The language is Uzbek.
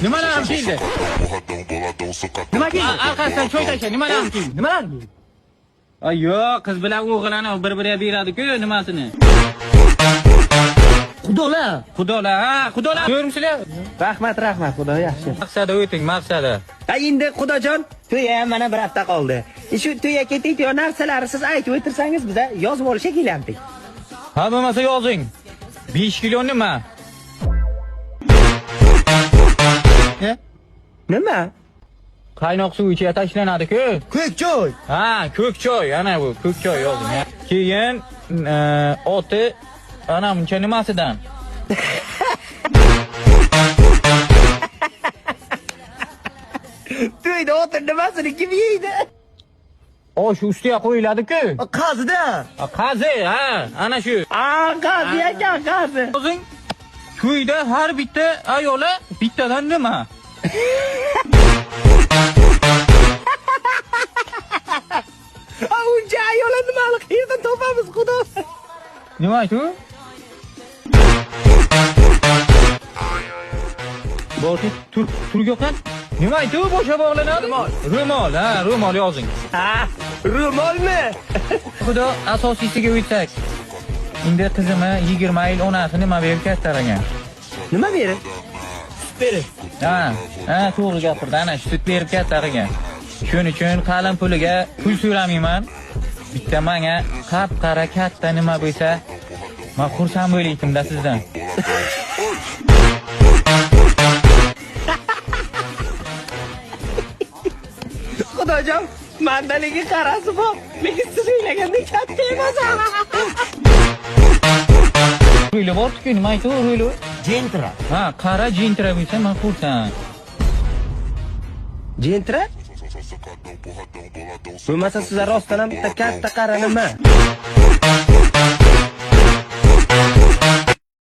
Nimalar keldi? Nima keldi? Orqasidan choy tasha, nimalar keldi? Nimalar keldi? Ay yo'q, qiz bilan o'g'ilani bir-biriga beradi-ku nimasini. Xudolar, ha, xudolar. Ko'rimsizlar? Rahmat, xudo yaxshi. Maqsadi o'ting, maqsadi. Endi xudojon, to'y ham mana bir hafta qoldi. Shu to'yga keting, to'y narsalarni siz aytib o'tirsangiz, biz yozib olishga kelyaptik. Ha, bo'lmasa yozing. 5 kilo nima? Nima? Qaynoq suv ichiga tashlanadi-ku. Ko'k choy. Ha, ko'k choy, ana bu ko'k choy yozing. Keyin oti ana buncha nimasidan? To'yda o'tir nimasini kim yeydi? Osh ustiga qo'yiladi-ku. Qazida. Qazi, ha, ana shu. Qazi ekan, qazi. O'zing to'yda har bitta ayoli bittadan nima? Uncha ayollar nimani qayerdan topamiz, xudo? Nima shu? Boshi turgoqdan nima aytdi? Boshqa bog'lanadi? Ro'mol, ha, ro'mol yozing. Ha, ro'molmi? Xudo asosiysiga o'tsak. Endi qizimni 20 yil onasi nima berib kattaragan? Nima berib? Sut berib. Ha, to'g'ri gapirdi. Ana sut berib kattaragan. Shuning uchun qalin puliga pul so'ramayman. Bitta menga qap-qara katta nima bo'lsa, men xursand bo'laydim-da sizdan. Xudojon, mandaligi qarasi bor, lekin siz o'ylagandek katta emas. Ro'yli bor-ku, nima aytdi ro'yli? Jentra. Ha, qara jentra bo'lsa, men xursand. Jentra? Bo'lmasa sizlar rostdan ham bitta katta qara nima?